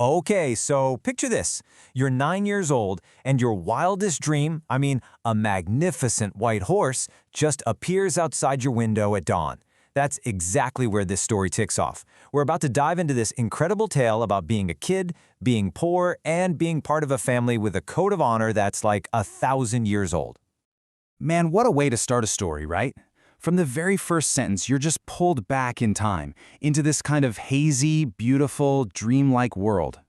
Okay, so picture this. You're 9 years old, and your wildest dream, a magnificent white horse, just appears outside your window at dawn. That's exactly where this story ticks off. We're about to dive into this incredible tale about being a kid, being poor, and being part of a family with a code of honor that's like 1,000 years old. Man, what a way to start a story, right? From the very first sentence, you're just pulled back in time, into this kind of hazy, beautiful, dreamlike world.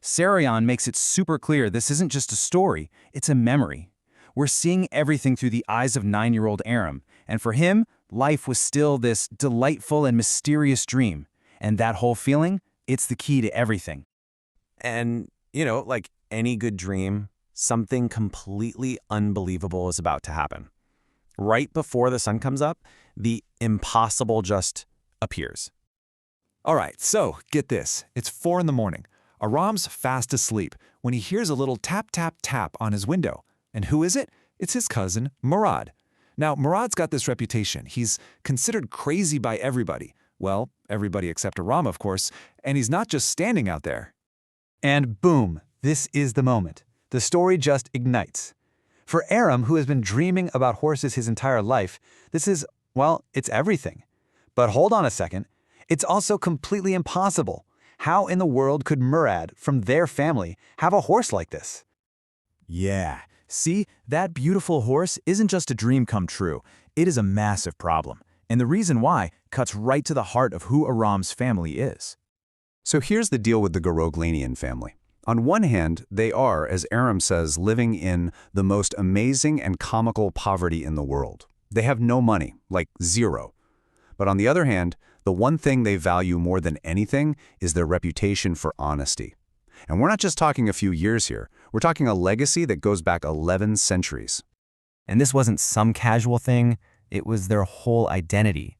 Sarion makes it super clear this isn't just a story, it's a memory. We're seeing everything through the eyes of 9-year-old Aram, and for him, life was still this delightful and mysterious dream. And that whole feeling, it's the key to everything. And, like any good dream, something completely unbelievable is about to happen. Right before the sun comes up, the impossible just appears. All right, so get this. It's 4 in the morning. Aram's fast asleep when he hears a little tap, tap, tap on his window. And who is it? It's his cousin, Murad. Now, Murad's got this reputation. He's considered crazy by everybody. Well, everybody except Aram, of course. And he's not just standing out there. And boom, this is the moment. The story just ignites. For Aram, who has been dreaming about horses his entire life, this is, well, it's everything. But hold on a second. It's also completely impossible. How in the world could Murad, from their family, have a horse like this? Yeah, see, that beautiful horse isn't just a dream come true. It is a massive problem. And the reason why cuts right to the heart of who Aram's family is. So here's the deal with the Goroglanian family. On one hand, they are, as Aram says, living in the most amazing and comical poverty in the world. They have no money, like zero. But on the other hand, the one thing they value more than anything is their reputation for honesty. And we're not just talking a few years here. We're talking a legacy that goes back 11 centuries. And this wasn't some casual thing, it was their whole identity.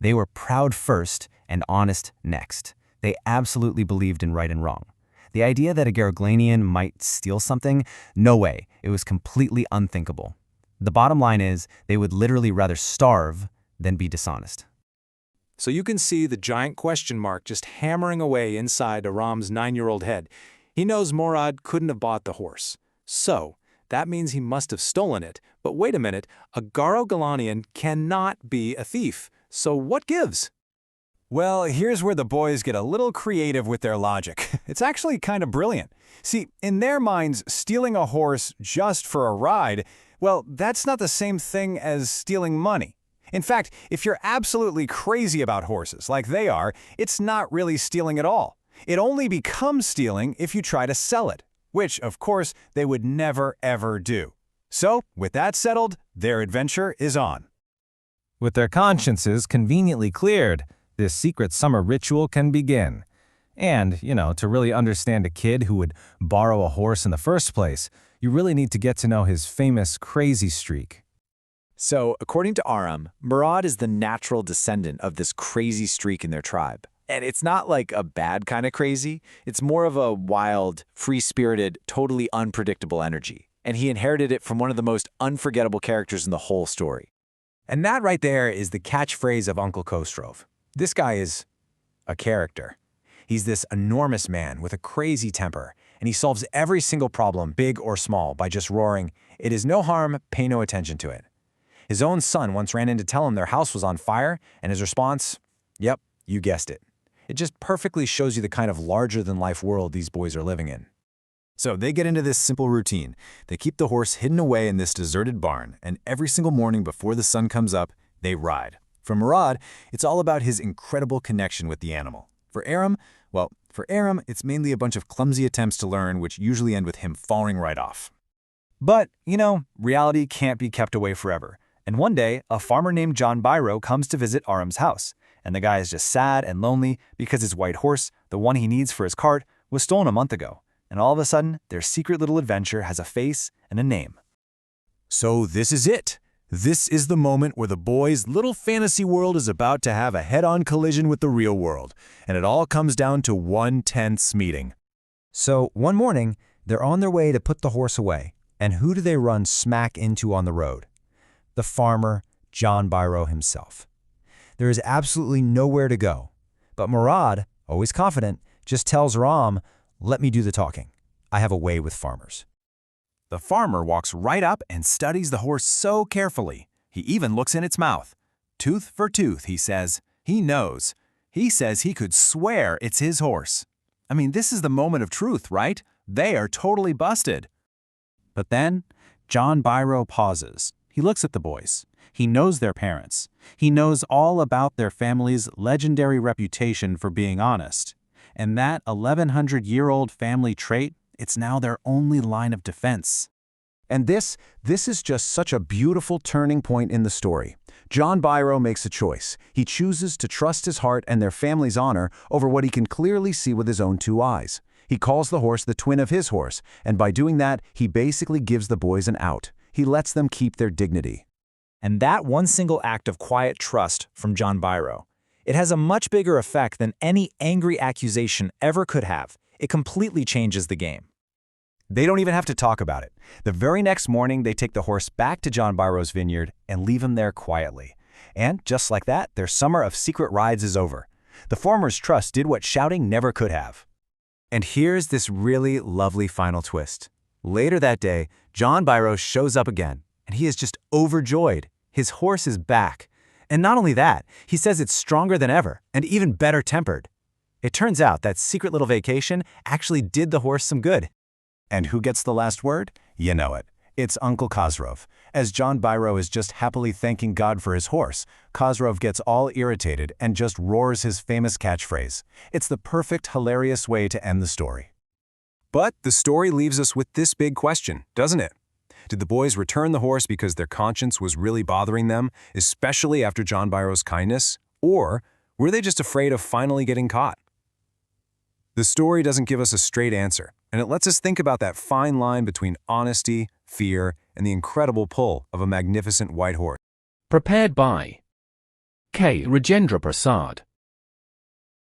They were proud first and honest next. They absolutely believed in right and wrong. The idea that a Goroglanian might steal something? No way. It was completely unthinkable. The bottom line is, they would literally rather starve than be dishonest. So you can see the giant question mark just hammering away inside Aram's 9-year-old head. He knows Murad couldn't have bought the horse. So, that means he must have stolen it. But wait a minute, a Goroglanian cannot be a thief. So what gives? Well, here's where the boys get a little creative with their logic. It's actually kind of brilliant. See, in their minds, stealing a horse just for a ride, well, that's not the same thing as stealing money. In fact, if you're absolutely crazy about horses, like they are, it's not really stealing at all. It only becomes stealing if you try to sell it, which, of course, they would never, ever do. So, with that settled, their adventure is on. With their consciences conveniently cleared, this secret summer ritual can begin. And, to really understand a kid who would borrow a horse in the first place, you really need to get to know his famous crazy streak. So, according to Aram, Murad is the natural descendant of this crazy streak in their tribe. And it's not like a bad kind of crazy. It's more of a wild, free-spirited, totally unpredictable energy. And he inherited it from one of the most unforgettable characters in the whole story. And that right there is the catchphrase of Uncle Kostrov. This guy is a character. He's this enormous man with a crazy temper, and he solves every single problem, big or small, by just roaring, "It is no harm, pay no attention to it." His own son once ran in to tell him their house was on fire, and his response, "Yep, you guessed it." It just perfectly shows you the kind of larger-than-life world these boys are living in. So they get into this simple routine. They keep the horse hidden away in this deserted barn, and every single morning before the sun comes up, they ride. For Murad, it's all about his incredible connection with the animal. For Aram, it's mainly a bunch of clumsy attempts to learn, which usually end with him falling right off. But, reality can't be kept away forever. And one day, a farmer named John Biro comes to visit Aram's house, and the guy is just sad and lonely because his white horse, the one he needs for his cart, was stolen a month ago. And all of a sudden, their secret little adventure has a face and a name. So this is it. This is the moment where the boys' little fantasy world is about to have a head-on collision with the real world, and it all comes down to one tense meeting. So, one morning, they're on their way to put the horse away, and who do they run smack into on the road? The farmer, John Biro himself. There is absolutely nowhere to go, but Murad, always confident, just tells Ram, Let me do the talking. I have a way with farmers. The farmer walks right up and studies the horse so carefully. He even looks in its mouth. Tooth for tooth, he says. He knows. He says he could swear it's his horse. I mean, this is the moment of truth, right? They are totally busted. But then, John Biro pauses. He looks at the boys. He knows their parents. He knows all about their family's legendary reputation for being honest. And that 1,100-year-old family trait, it's now their only line of defense. And this is just such a beautiful turning point in the story. John Biro makes a choice. He chooses to trust his heart and their family's honor over what he can clearly see with his own 2 eyes. He calls the horse the twin of his horse, and by doing that, he basically gives the boys an out. He lets them keep their dignity. And that one single act of quiet trust from John Biro, it has a much bigger effect than any angry accusation ever could have. It completely changes the game. They don't even have to talk about it. The very next morning, they take the horse back to John Biro's vineyard and leave him there quietly. And just like that, their summer of secret rides is over. The farmer's trust did what shouting never could have. And here's this really lovely final twist. Later that day, John Biro shows up again, and he is just overjoyed. His horse is back. And not only that, he says it's stronger than ever and even better tempered. It turns out that secret little vacation actually did the horse some good. And who gets the last word? You know it. It's Uncle Khosrow. As John Biro is just happily thanking God for his horse, Khosrow gets all irritated and just roars his famous catchphrase. It's the perfect, hilarious way to end the story. But the story leaves us with this big question, doesn't it? Did the boys return the horse because their conscience was really bothering them, especially after John Biro's kindness? Or were they just afraid of finally getting caught? The story doesn't give us a straight answer, and it lets us think about that fine line between honesty, fear, and the incredible pull of a magnificent white horse. Prepared by K. Rajendra Prasad.